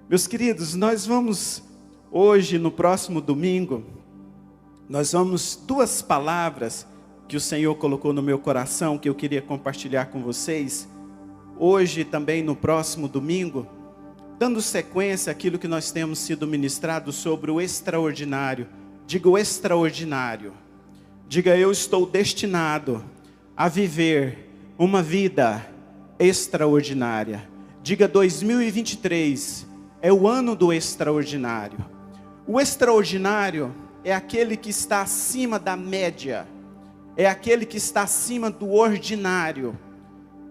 Meus queridos, nós vamos hoje, no próximo domingo, nós vamos duas palavras que o Senhor colocou no meu coração, que eu queria compartilhar com vocês, hoje também no próximo domingo, dando sequência àquilo que nós temos sido ministrados sobre o extraordinário. Diga o extraordinário. Diga, eu estou destinado a viver uma vida extraordinária. Diga, 2023 é o ano do extraordinário. O extraordinário é aquele que está acima da média. É aquele que está acima do ordinário.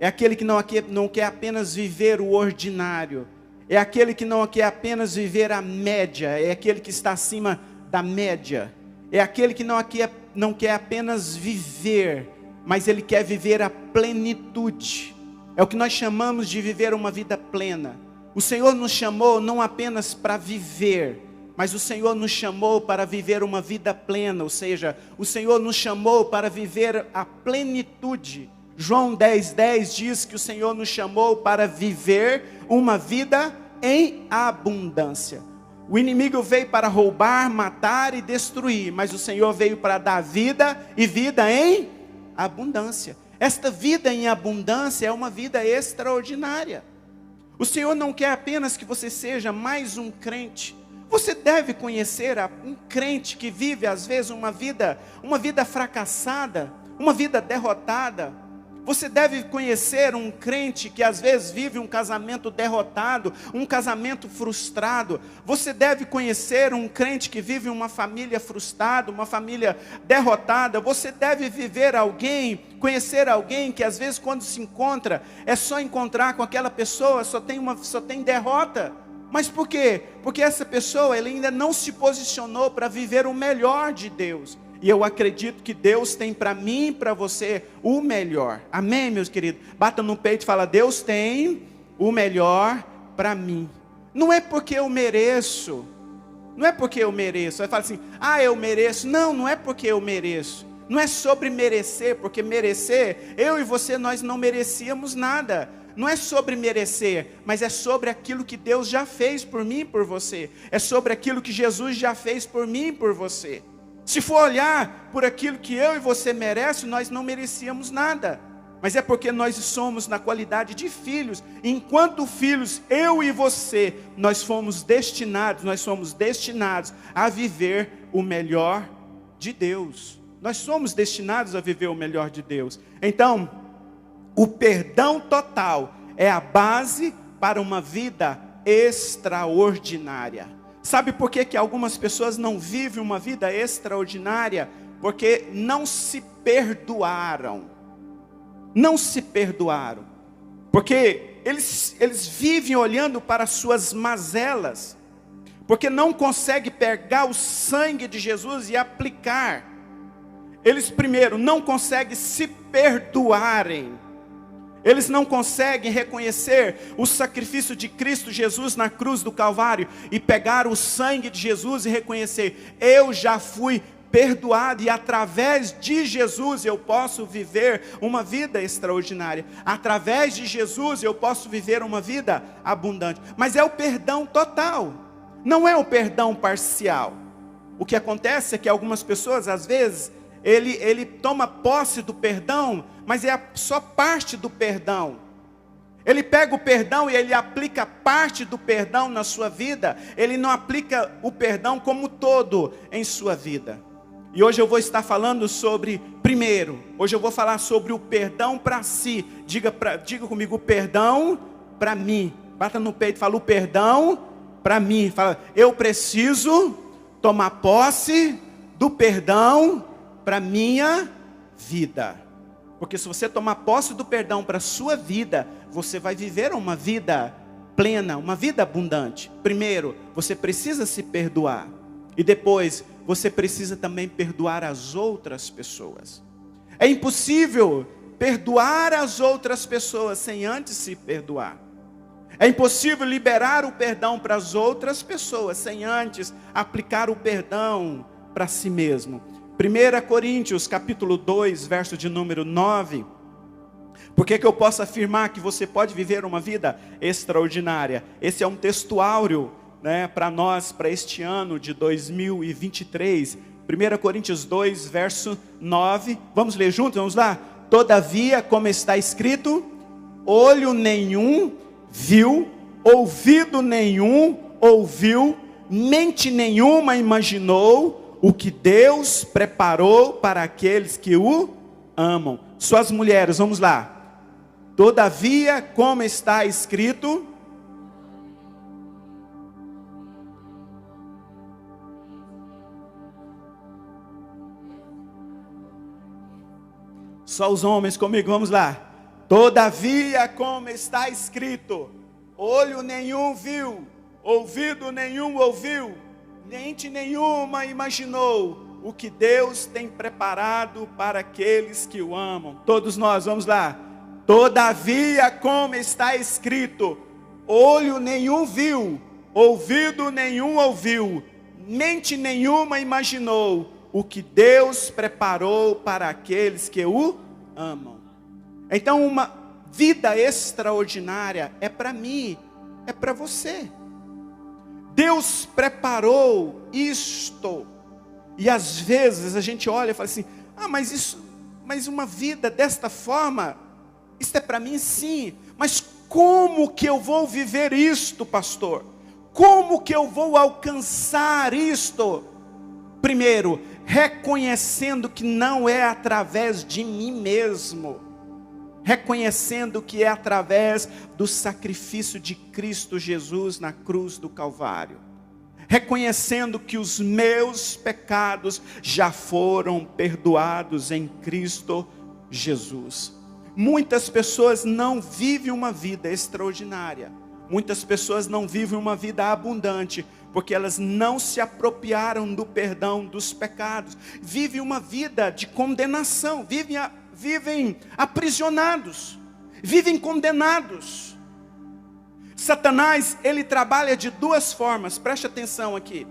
É aquele que não quer apenas viver o ordinário. É aquele que não quer apenas viver a média. É aquele que está acima da média. É aquele que não quer apenas viver, mas ele quer viver a plenitude. É o que nós chamamos de viver uma vida plena. O Senhor nos chamou não apenas para viver, mas o Senhor nos chamou para viver uma vida plena. Ou seja, o Senhor nos chamou para viver a plenitude. João 10:10 diz que o Senhor nos chamou para viver uma vida em abundância. O inimigo veio para roubar, matar e destruir, mas o Senhor veio para dar vida e vida em abundância. Esta vida em abundância é uma vida extraordinária. O Senhor não quer apenas que você seja mais um crente. Você deve conhecer um crente que vive às vezes uma vida fracassada, uma vida derrotada. Você deve conhecer um crente que às vezes vive um casamento derrotado, um casamento frustrado. Você deve conhecer um crente que vive uma família frustrada, uma família derrotada. Você deve conhecer alguém que às vezes quando se encontra, é só encontrar com aquela pessoa, só tem derrota. Mas por quê? Porque essa pessoa ela ainda não se posicionou para viver o melhor de Deus. E eu acredito que Deus tem para mim e para você o melhor. Amém, meus queridos? Bata no peito e fala, Deus tem o melhor para mim. Não é porque eu mereço. Não é porque eu mereço. Aí fala assim, eu mereço. Não é porque eu mereço. Não é sobre merecer, porque merecer, eu e você, nós não merecíamos nada. Não é sobre merecer, mas é sobre aquilo que Deus já fez por mim e por você. É sobre aquilo que Jesus já fez por mim e por você. Se for olhar por aquilo que eu e você merecemos, nós não merecíamos nada. Mas é porque nós somos na qualidade de filhos. Enquanto filhos, eu e você, nós somos destinados a viver o melhor de Deus. Nós somos destinados a viver o melhor de Deus. Então, o perdão total é a base para uma vida extraordinária. Sabe por que algumas pessoas não vivem uma vida extraordinária? Porque não se perdoaram. Não se perdoaram. Porque eles vivem olhando para suas mazelas. Porque não conseguem pegar o sangue de Jesus e aplicar. Eles primeiro não conseguem se perdoarem. Eles não conseguem reconhecer o sacrifício de Cristo Jesus na cruz do Calvário e pegar o sangue de Jesus e reconhecer, eu já fui perdoado e através de Jesus eu posso viver uma vida extraordinária. Através de Jesus eu posso viver uma vida abundante. Mas é o perdão total, não é o perdão parcial. O que acontece é que algumas pessoas às vezes ele toma posse do perdão, mas é só parte do perdão. Ele pega o perdão e ele aplica parte do perdão na sua vida. Ele não aplica o perdão como todo em sua vida. E hoje eu vou estar falando sobre, hoje eu vou falar sobre o perdão para si. Diga comigo, o perdão para mim. Bata no peito e fala, o perdão para mim. Fala, eu preciso tomar posse do perdão para minha vida. Porque se você tomar posse do perdão para a sua vida, você vai viver uma vida plena, uma vida abundante. Primeiro, você precisa se perdoar. E depois, você precisa também perdoar as outras pessoas. É impossível perdoar as outras pessoas sem antes se perdoar. É impossível liberar o perdão para as outras pessoas sem antes aplicar o perdão para si mesmo. 1 Coríntios capítulo 2, verso de número 9, Por que eu posso afirmar que você pode viver uma vida extraordinária? Esse é um textuário, né, para nós, para este ano de 2023. 1 Coríntios 2, verso 9. Vamos ler juntos? Vamos lá? Todavia, como está escrito, olho nenhum viu, ouvido nenhum ouviu, mente nenhuma imaginou o que Deus preparou para aqueles que o amam. Suas mulheres, vamos lá. Todavia, como está escrito, só os homens comigo, vamos lá. Todavia, como está escrito, olho nenhum viu, ouvido nenhum ouviu, mente nenhuma imaginou o que Deus tem preparado para aqueles que o amam. Todos nós, vamos lá. Todavia, como está escrito, olho nenhum viu, ouvido nenhum ouviu, mente nenhuma imaginou o que Deus preparou para aqueles que o amam. Então, uma vida extraordinária é para mim, é para você. Deus preparou isto. E às vezes a gente olha e fala assim: mas uma vida desta forma, isso é para mim, sim, mas como que eu vou viver isto, pastor? Como que eu vou alcançar isto? Primeiro, reconhecendo que não é através de mim mesmo, reconhecendo que é através do sacrifício de Cristo Jesus na cruz do Calvário, reconhecendo que os meus pecados já foram perdoados em Cristo Jesus. Muitas pessoas não vivem uma vida extraordinária, muitas pessoas não vivem uma vida abundante, porque elas não se apropriaram do perdão dos pecados, vivem uma vida de condenação, vivem aprisionados, vivem condenados. Satanás, ele trabalha de duas formas, preste atenção aqui.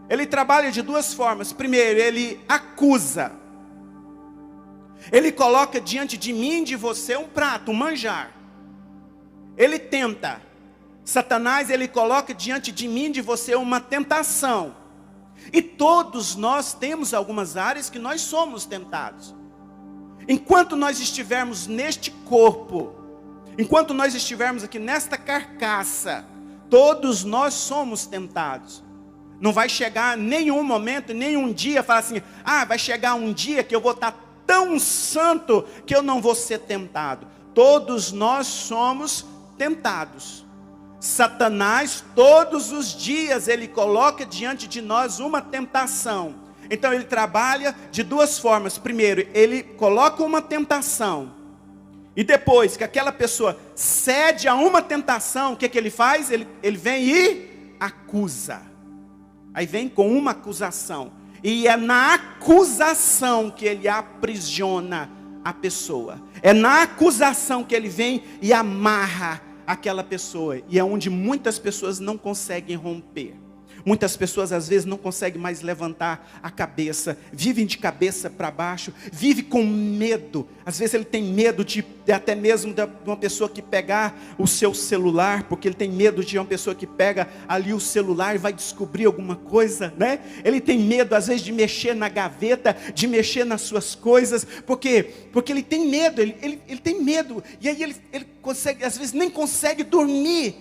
Ele trabalha de duas formas. Primeiro, ele acusa. Ele coloca diante de mim e de você um prato, um manjar. Ele tenta. Satanás, ele coloca diante de mim e de você uma tentação. E todos nós temos algumas áreas que nós somos tentados. Enquanto nós estivermos neste corpo, enquanto nós estivermos aqui nesta carcaça, todos nós somos tentados. Não vai chegar nenhum momento, nenhum dia, falar assim: vai chegar um dia que eu vou estar tão santo que eu não vou ser tentado. Todos nós somos tentados. Satanás, todos os dias, ele coloca diante de nós uma tentação. Então ele trabalha de duas formas. Primeiro, ele coloca uma tentação. E depois que aquela pessoa cede a uma tentação, o que ele faz? Ele vem e acusa. Aí vem com uma acusação. E é na acusação que ele aprisiona a pessoa. É na acusação que ele vem e amarra aquela pessoa. E é onde muitas pessoas não conseguem romper. Muitas pessoas às vezes não conseguem mais levantar a cabeça, vivem de cabeça para baixo, vivem com medo. Às vezes ele tem medo de até mesmo de uma pessoa que pegar o seu celular, porque ele tem medo de uma pessoa que pega ali o celular e vai descobrir alguma coisa, né? Ele tem medo às vezes de mexer na gaveta, de mexer nas suas coisas, porque ele tem medo, ele tem medo, e aí ele consegue, às vezes nem consegue dormir.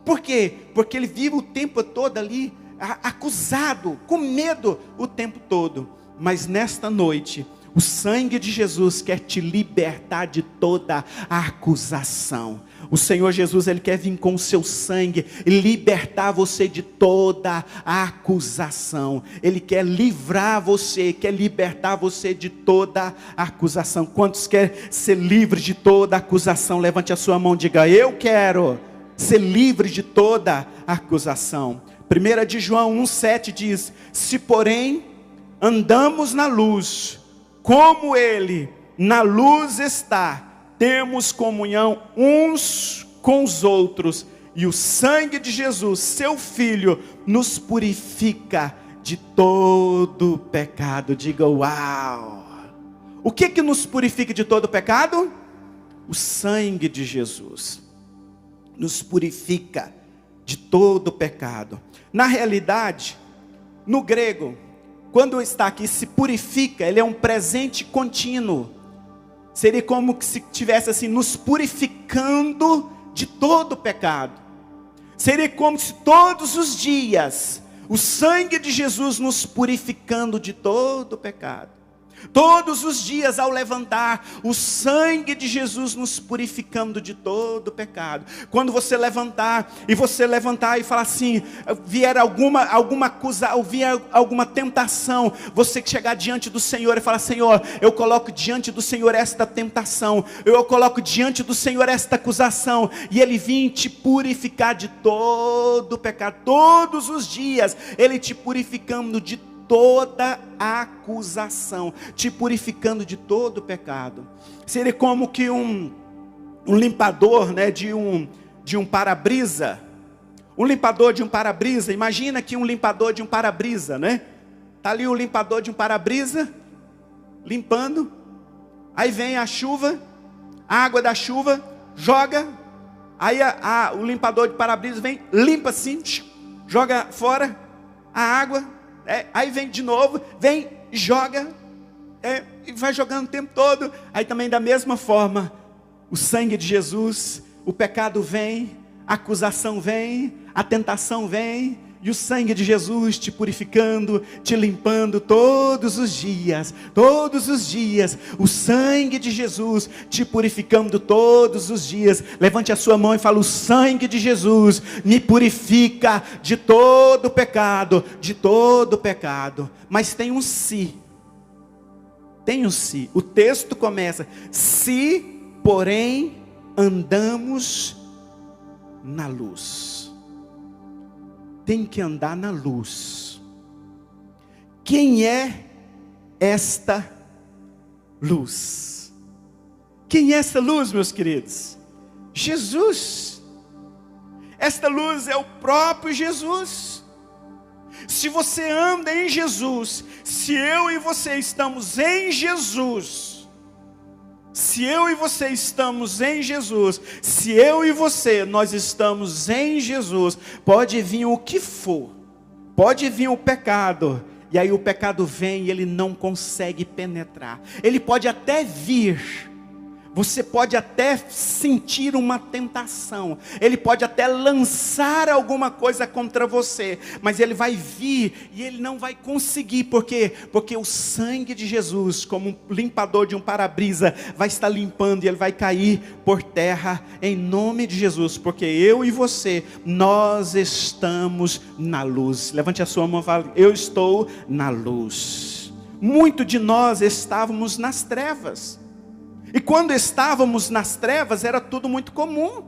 Por quê? Porque ele vive o tempo todo ali acusado, com medo o tempo todo. Mas nesta noite, o sangue de Jesus quer te libertar de toda a acusação. O Senhor Jesus, ele quer vir com o seu sangue e libertar você de toda a acusação. Ele quer livrar você, quer libertar você de toda a acusação. Quantos querem ser livres de toda a acusação? Levante a sua mão e diga: eu quero ser livre de toda a acusação. 1 de João 1,7 diz: se porém andamos na luz, como ele na luz está, temos comunhão uns com os outros, e o sangue de Jesus, seu Filho, nos purifica de todo pecado. Diga uau! O que nos purifica de todo pecado? O sangue de Jesus nos purifica de todo o pecado. Na realidade, no grego, quando está aqui se purifica, ele é um presente contínuo. Seria como que se tivesse assim, nos purificando de todo o pecado. Seria como se todos os dias, o sangue de Jesus nos purificando de todo o pecado. Todos os dias ao levantar, o sangue de Jesus nos purificando de todo o pecado. Quando você levantar e falar assim, vier alguma tentação, você chegar diante do Senhor e falar: Senhor, eu coloco diante do Senhor esta tentação, eu coloco diante do Senhor esta acusação, e Ele vir te purificar de todo o pecado. Todos os dias, Ele te purificando de toda a acusação, te purificando de todo o pecado. Seria como que um limpador, né, de um para-brisa. Um limpador de um para-brisa. Imagina que um limpador de um para-brisa, né? Tá ali o limpador de um para-brisa limpando. Aí vem a chuva, a água da chuva joga. Aí o limpador de para-brisa vem, limpa assim, joga fora a água. Aí vem de novo, vem, joga, e vai jogando o tempo todo. Aí também da mesma forma, o sangue de Jesus, o pecado vem, a acusação vem, a tentação vem, e o sangue de Jesus te purificando, te limpando todos os dias, o sangue de Jesus te purificando todos os dias. Levante a sua mão e fala: o sangue de Jesus me purifica de todo pecado, de todo pecado. Mas tem um se, o texto começa: se porém andamos na luz. Tem que andar na luz. Quem é esta luz? Quem é essa luz, meus queridos? Jesus. Esta luz é o próprio Jesus. Se você anda em Jesus, se eu e você estamos em Jesus, se eu e você estamos em Jesus, se eu e você, nós estamos em Jesus, pode vir o que for, pode vir o pecado, e aí o pecado vem e ele não consegue penetrar. Ele pode até vir, você pode até sentir uma tentação, ele pode até lançar alguma coisa contra você, mas ele vai vir e ele não vai conseguir. Por quê? Porque o sangue de Jesus, como um limpador de um para-brisa, vai estar limpando, e ele vai cair por terra em nome de Jesus. Porque eu e você, nós estamos na luz. Levante a sua mão e fale: eu estou na luz. Muito de nós estávamos nas trevas. E quando estávamos nas trevas, era tudo muito comum.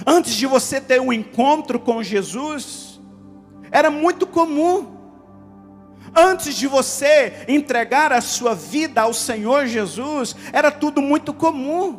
Antes de você ter um encontro com Jesus, era muito comum. Antes de você entregar a sua vida ao Senhor Jesus, era tudo muito comum.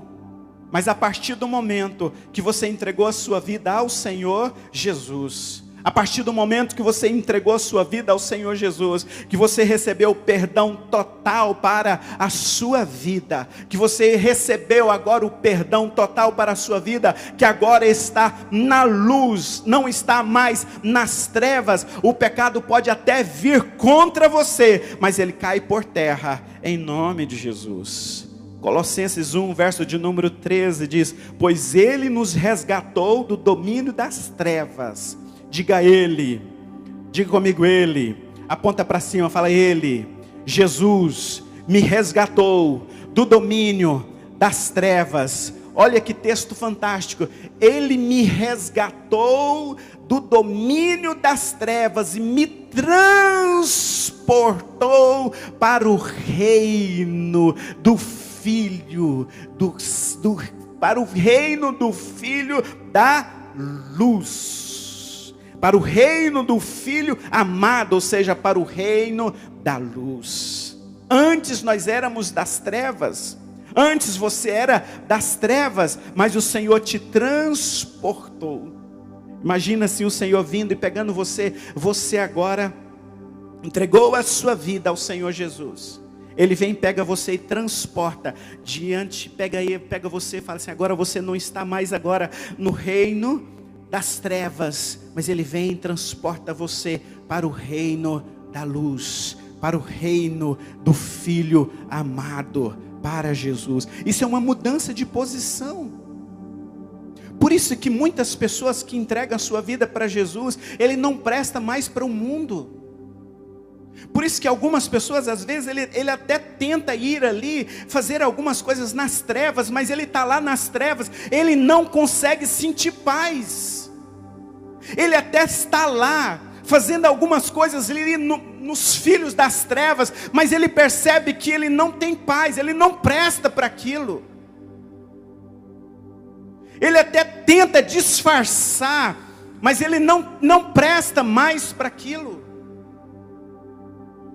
Mas a partir do momento que você entregou a sua vida ao Senhor Jesus, a partir do momento que você entregou a sua vida ao Senhor Jesus, que você recebeu o perdão total para a sua vida, que você recebeu agora o perdão total para a sua vida, que agora está na luz, não está mais nas trevas. O pecado pode até vir contra você, mas ele cai por terra em nome de Jesus. Colossenses 1, verso de número 13 diz: pois ele nos resgatou do domínio das trevas. Diga ele, diga comigo ele, aponta para cima, fala: ele, Jesus, me resgatou do domínio das trevas. Olha que texto fantástico. Ele me resgatou do domínio das trevas e me transportou para o reino do Filho, para o reino do Filho da luz. Para o reino do Filho amado, ou seja, para o reino da luz. Antes nós éramos das trevas, antes você era das trevas, mas o Senhor te transportou. Imagina assim o Senhor vindo e pegando você agora entregou a sua vida ao Senhor Jesus. Ele vem, pega você e transporta diante, pega você e fala assim, agora você não está mais agora no reino das trevas, mas Ele vem e transporta você para o reino da luz, para o reino do Filho amado, para Jesus. Isso é uma mudança de posição. Por isso que muitas pessoas que entregam a sua vida para Jesus, ele não presta mais para o mundo. Por isso que algumas pessoas, às vezes, ele até tenta ir ali, fazer algumas coisas nas trevas, mas ele está lá nas trevas, ele não consegue sentir paz. Ele até está lá, fazendo algumas coisas ali nos filhos das trevas, mas ele percebe que ele não tem paz, ele não presta para aquilo. Ele até tenta disfarçar, mas ele não presta mais para aquilo.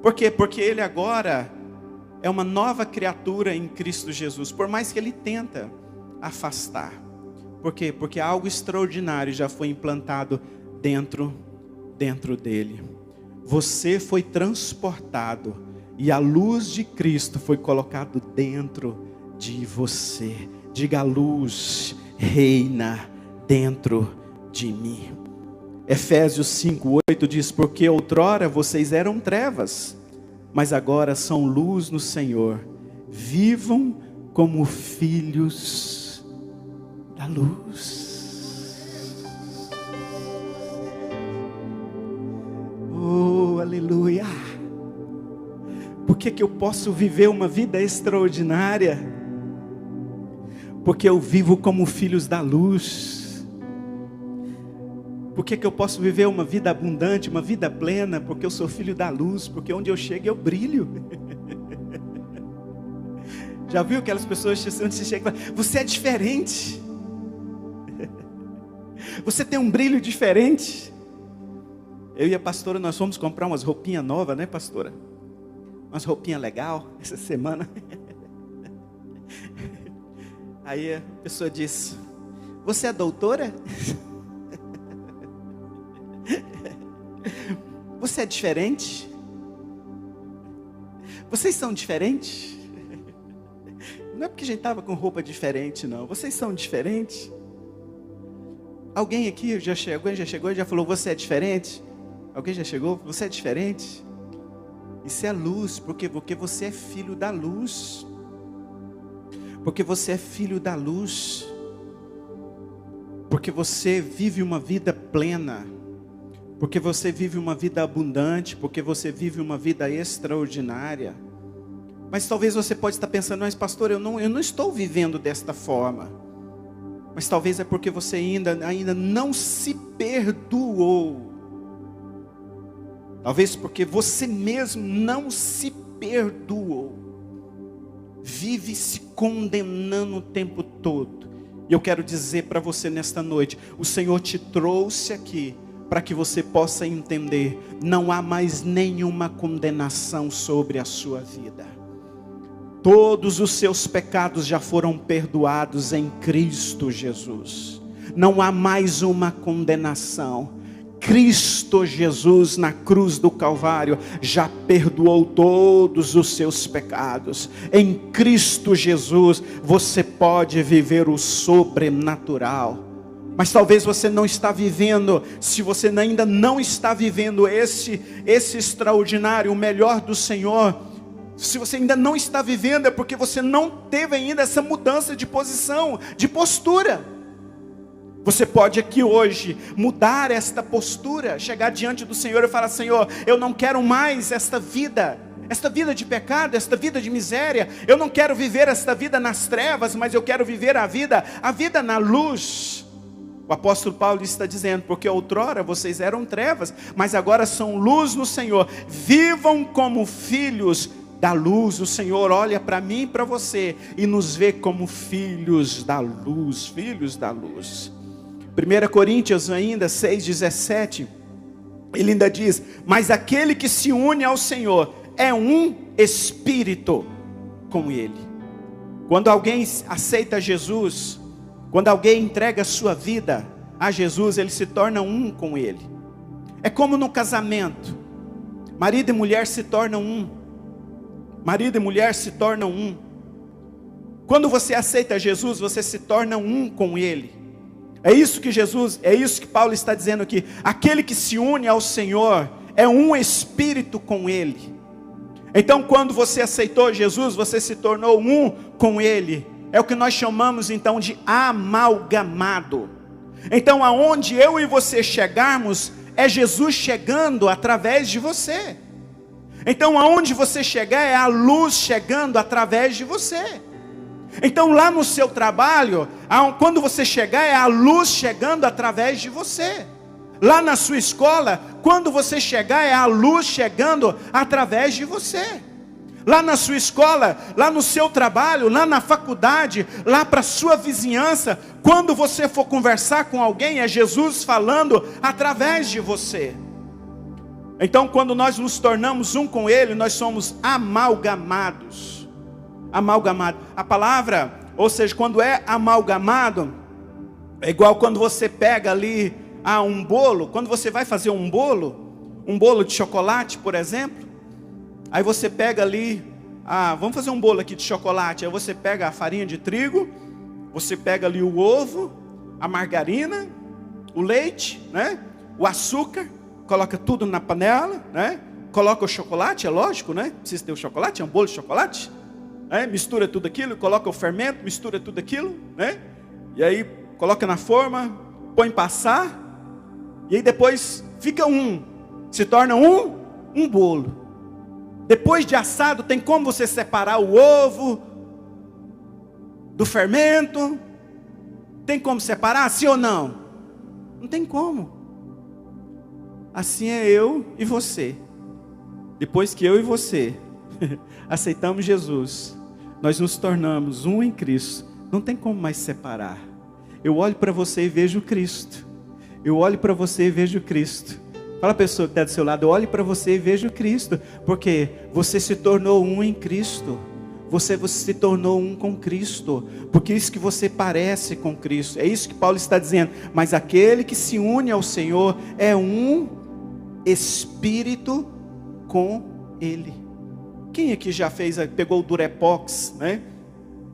Por quê? Porque ele agora é uma nova criatura em Cristo Jesus, por mais que ele tenta afastar. Por quê? Porque algo extraordinário já foi implantado dentro dele. Você foi transportado e a luz de Cristo foi colocado dentro de você. Diga: a luz reina dentro de mim. Efésios 5:8 diz: porque outrora vocês eram trevas, mas agora são luz no Senhor. Vivam como filhos da luz. Oh, aleluia! Por que eu posso viver uma vida extraordinária? Porque eu vivo como filhos da luz. Por que eu posso viver uma vida abundante, uma vida plena? Porque eu sou filho da luz, porque onde eu chego eu brilho. Já viu aquelas pessoas que você chega e fala: você é diferente. Você tem um brilho diferente. Eu e a pastora, nós fomos comprar umas roupinhas novas, né, pastora? Umas roupinhas legais essa semana. Aí a pessoa disse: você é doutora? Você é diferente? Vocês são diferentes? Não é porque a gente estava com roupa diferente, não. Vocês são diferentes? Alguém aqui já chegou e já falou: você é diferente? Alguém já chegou? Você é diferente? Isso é luz, porque você é filho da luz. Porque você é filho da luz. Porque você vive uma vida plena. Porque você vive uma vida abundante. Porque você vive uma vida extraordinária. Mas talvez você pode estar pensando: mas pastor, eu não estou vivendo desta forma. Mas talvez é porque você ainda não se perdoou. Talvez porque você mesmo não se perdoou. Vive se condenando o tempo todo. E eu quero dizer para você nesta noite: o Senhor te trouxe aqui para que você possa entender: não há mais nenhuma condenação sobre a sua vida. Todos os seus pecados já foram perdoados em Cristo Jesus. Não há mais uma condenação. Cristo Jesus na cruz do Calvário já perdoou todos os seus pecados. Em Cristo Jesus você pode viver o sobrenatural. Mas talvez você não está vivendo, se você ainda não está vivendo esse extraordinário, o melhor do Senhor, se você ainda não está vivendo, é porque você não teve ainda essa mudança de posição, de postura. Você pode aqui hoje mudar esta postura, chegar diante do Senhor e falar: Senhor, eu não quero mais esta vida de pecado, esta vida de miséria. Eu não quero viver esta vida nas trevas, mas eu quero viver a vida na luz. O apóstolo Paulo está dizendo: porque outrora vocês eram trevas, mas agora são luz no Senhor. Vivam como filhos da luz. O Senhor olha para mim e para você e nos vê como filhos da luz, filhos da luz. 1 Coríntios ainda 6,17, ele ainda diz: mas aquele que se une ao Senhor é um espírito com Ele. Quando alguém aceita Jesus, quando alguém entrega a sua vida a Jesus, ele se torna um com Ele. É como no casamento, marido e mulher se tornam um. Marido e mulher se tornam um. Quando você aceita Jesus, você se torna um com Ele. É isso que Paulo está dizendo aqui. Aquele que se une ao Senhor é um espírito com Ele. Então, quando você aceitou Jesus, você se tornou um com Ele. É o que nós chamamos então de amalgamado. Então, aonde eu e você chegarmos, é Jesus chegando através de você. Então, aonde você chegar, é a luz chegando através de você. Então, lá no seu trabalho, quando você chegar, é a luz chegando através de você. Lá na sua escola, quando você chegar, é a luz chegando através de você. Lá na sua escola, lá no seu trabalho, lá na faculdade, lá para a sua vizinhança, quando você for conversar com alguém, é Jesus falando através de você. Então, quando nós nos tornamos um com Ele, nós somos amalgamados. Amalgamado. A palavra, ou seja, quando é amalgamado, é igual quando você pega ali um bolo. Quando você vai fazer um bolo de chocolate, por exemplo, aí você pega ali, vamos fazer um bolo aqui de chocolate. Aí você pega a farinha de trigo, você pega ali o ovo, a margarina, o leite, né? O açúcar, coloca tudo na panela, né? Coloca o chocolate, é lógico, né? Precisa ter o chocolate, é um bolo de chocolate. Mistura tudo aquilo, coloca o fermento, mistura tudo aquilo, né? E aí coloca na forma, põe passar, e aí depois fica se torna um bolo. Depois de assado, tem como você separar o ovo do fermento? Tem como separar, sim ou não? Não tem como. Assim é eu e você. Depois que eu e você aceitamos Jesus, nós nos tornamos um em Cristo. Não tem como mais separar. Eu olho para você e vejo Cristo. Eu olho para você e vejo Cristo. Fala a pessoa que está do seu lado, eu olho para você e vejo Cristo. Porque você se tornou um em Cristo. Você se tornou um com Cristo. Porque isso que você parece com Cristo. É isso que Paulo está dizendo. Mas aquele que se une ao Senhor é um espírito com Ele. Quem aqui já pegou o Durepox, né?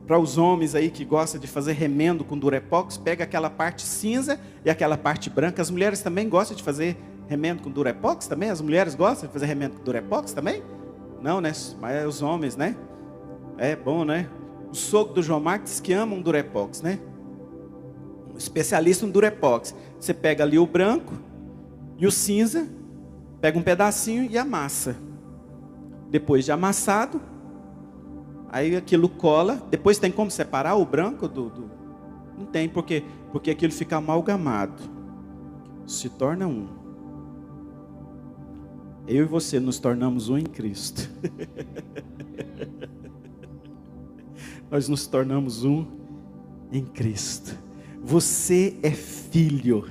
Para os homens aí que gostam de fazer remendo com Durepox, pega aquela parte cinza e aquela parte branca. As mulheres também gostam de fazer remendo com Durepox também? As mulheres gostam de fazer remendo com Durepox também? Não, né? Mas é os homens, né? É bom, né? O sogro do João Marcos diz que ama um Durepox, né? Um especialista em Durepox. Você pega ali o branco e o cinza, pega um pedacinho e amassa. Depois de amassado, aí aquilo cola. Depois tem como separar o branco do... Não tem, porque aquilo fica amalgamado. Se torna um. Eu e você nos tornamos um em Cristo. Nós nos tornamos um em Cristo. Você é filho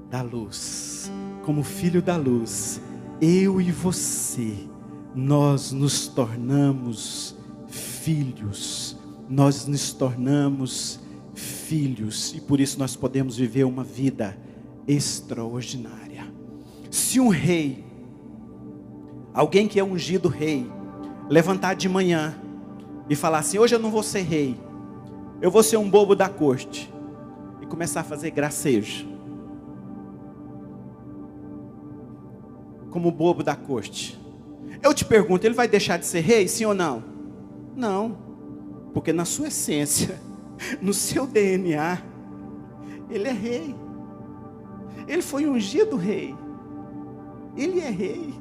da luz. Como filho da luz, eu e você, nós nos tornamos filhos. Nós nos tornamos filhos. E por isso nós podemos viver uma vida extraordinária. Se um rei, alguém que é ungido rei, levantar de manhã e falar assim: hoje eu não vou ser rei, eu vou ser um bobo da corte, e começar a fazer gracejo como bobo da corte, eu te pergunto, ele vai deixar de ser rei, sim ou não? Não, porque na sua essência, no seu DNA, ele é rei. Ele foi ungido rei. Ele é rei.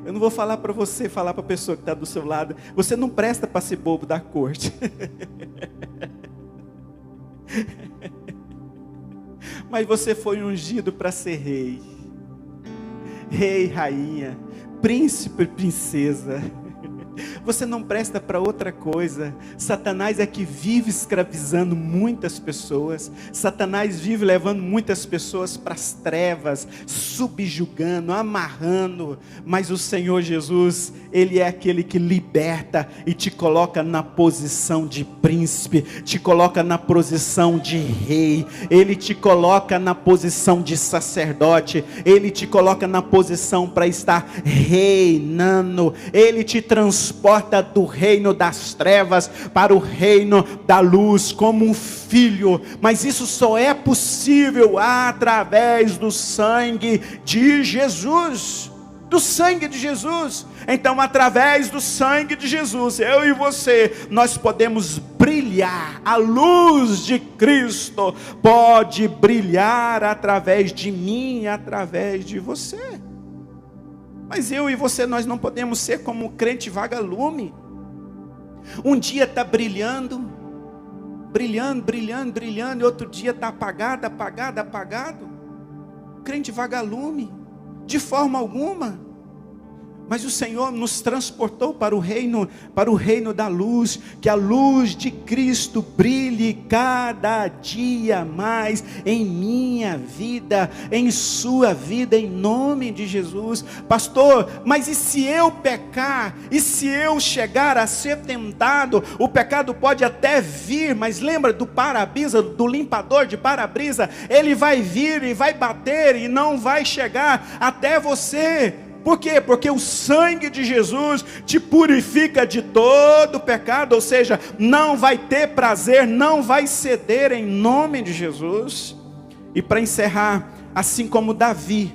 Eu não vou falar para você, falar para a pessoa que está do seu lado: você não presta para ser bobo da corte. Mas você foi ungido para ser rei. Rei, rainha, príncipe, princesa. Você não presta para outra coisa. Satanás é que vive escravizando muitas pessoas. Satanás vive levando muitas pessoas para as trevas, subjugando, amarrando. Mas o Senhor Jesus, Ele é aquele que liberta e te coloca na posição de príncipe, te coloca na posição de rei. Ele te coloca na posição de sacerdote. Ele te coloca na posição para estar reinando. Ele te transporta do reino das trevas para o reino da luz como um filho. Mas isso só é possível através do sangue de Jesus. Do sangue de Jesus. Então, através do sangue de Jesus, eu e você, nós podemos brilhar. A luz de Cristo pode brilhar através de mim e através de você. Mas eu e você, nós não podemos ser como o crente vagalume. Um dia está brilhando, e outro dia está apagado. Crente vagalume, de forma alguma. Mas o Senhor nos transportou para o reino da luz, que a luz de Cristo brilhe cada dia mais em minha vida, em sua vida, em nome de Jesus. Pastor, mas e se eu pecar? E se eu chegar a ser tentado? O pecado pode até vir, mas lembra do para-brisa, do limpador de para-brisa? Ele vai vir e vai bater e não vai chegar até você. Por quê? Porque o sangue de Jesus te purifica de todo pecado, ou seja, não vai ter prazer, não vai ceder em nome de Jesus. E para encerrar, assim como Davi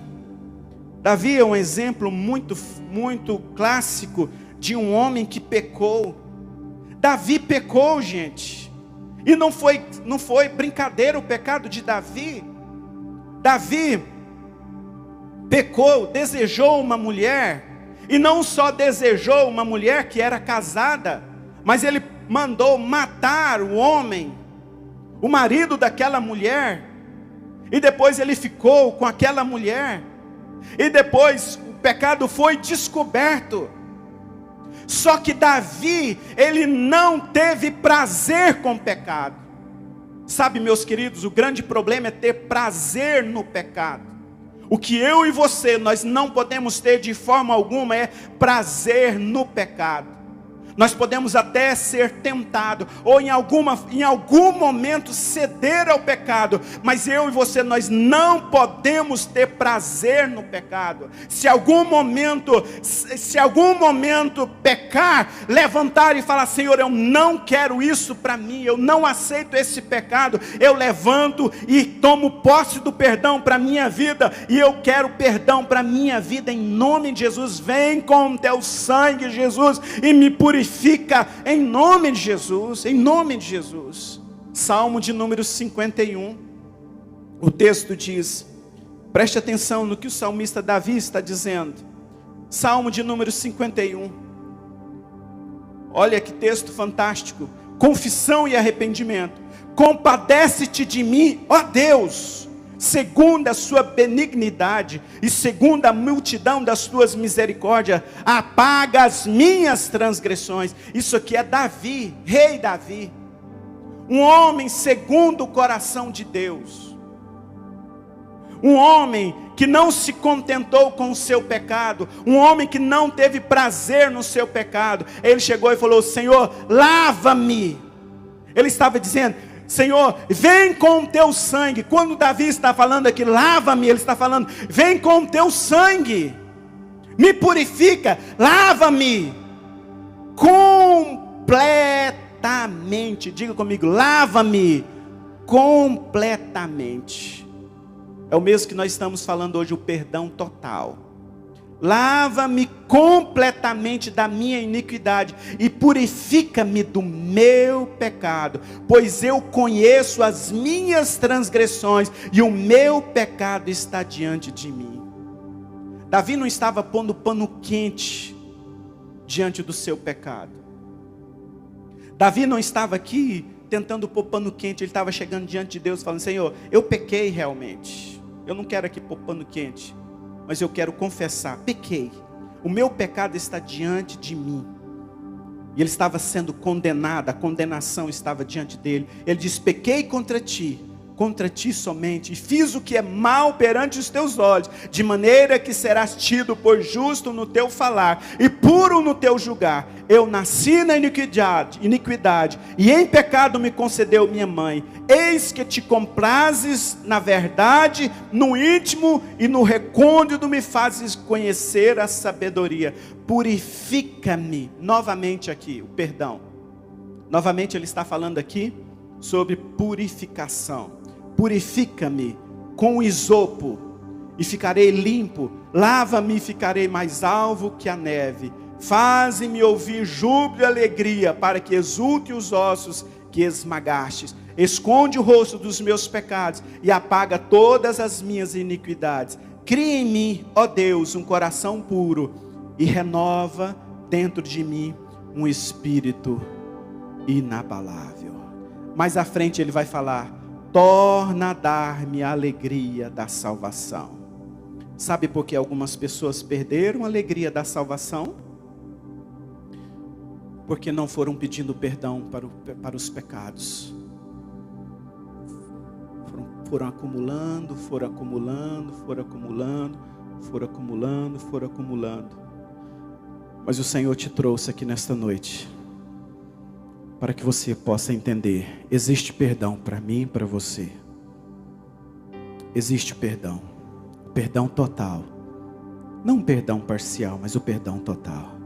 é um exemplo muito clássico de um homem que pecou. Davi pecou, gente, e não foi brincadeira o pecado de Davi. Davi pecou, desejou uma mulher, e não só desejou uma mulher que era casada, mas ele mandou matar o homem, o marido daquela mulher, e depois ele ficou com aquela mulher, e depois o pecado foi descoberto. Só que Davi, ele não teve prazer com o pecado. Sabe, meus queridos, o grande problema é ter prazer no pecado. O que eu e você, nós não podemos ter de forma alguma é prazer no pecado. Nós podemos até ser tentados, ou em algum momento ceder ao pecado, mas eu e você, nós não podemos ter prazer no pecado. Se algum momento pecar, levantar e falar: Senhor, eu não quero isso para mim, eu não aceito esse pecado, eu levanto e tomo posse do perdão para a minha vida, e eu quero perdão para a minha vida em nome de Jesus. Vem com o teu sangue, Jesus, e me purifica em nome de Jesus, em nome de Jesus. Salmo de número 51, o texto diz, preste atenção no que o salmista Davi está dizendo. Salmo de número 51, olha que texto fantástico. Confissão e arrependimento. Compadece-te de mim, ó Deus, segundo a sua benignidade e segundo a multidão das tuas misericórdias, apaga as minhas transgressões. Isso aqui é Davi, rei Davi, um homem segundo o coração de Deus, um homem que não se contentou com o seu pecado, um homem que não teve prazer no seu pecado. Ele chegou e falou: Senhor, lava-me. Ele estava dizendo: Senhor, vem com o teu sangue. Quando Davi está falando aqui, lava-me, ele está falando: vem com o teu sangue, me purifica, lava-me completamente. Diga comigo: lava-me completamente. É o mesmo que nós estamos falando hoje, o perdão total. Lava-me completamente da minha iniquidade e purifica-me do meu pecado, pois eu conheço as minhas transgressões e o meu pecado está diante de mim. Davi não estava pondo pano quente diante do seu pecado. Davi não estava aqui tentando pôr pano quente. Ele estava chegando diante de Deus falando: Senhor, eu pequei realmente, eu não quero aqui pôr pano quente, mas eu quero confessar, pequei, o meu pecado está diante de mim, E ele estava sendo condenado, a condenação estava diante dele. Ele diz: pequei contra ti somente, e fiz o que é mal perante os teus olhos, de maneira que serás tido por justo no teu falar, e puro no teu julgar. Eu nasci na iniquidade, e em pecado me concedeu minha mãe. Eis que te comprazes na verdade, no íntimo e no recôndito me fazes conhecer a sabedoria. Purifica-me. Novamente aqui, o perdão. Novamente ele está falando aqui sobre purificação. Purifica-me com isopo, e ficarei limpo. Lava-me e ficarei mais alvo que a neve. Faze-me ouvir júbilo e alegria, para que exulte os ossos que esmagastes. Esconde o rosto dos meus pecados, e apaga todas as minhas iniquidades. Cria em mim, ó Deus, um coração puro, e renova dentro de mim um espírito inabalável. Mais à frente ele vai falar: torna a dar-me a alegria da salvação. Sabe por que algumas pessoas perderam a alegria da salvação? Porque não foram pedindo perdão para os pecados. Foram acumulando. Mas o Senhor te trouxe aqui nesta noite para que você possa entender: existe perdão para mim e para você. Existe perdão total. Não um perdão parcial, mas o perdão total.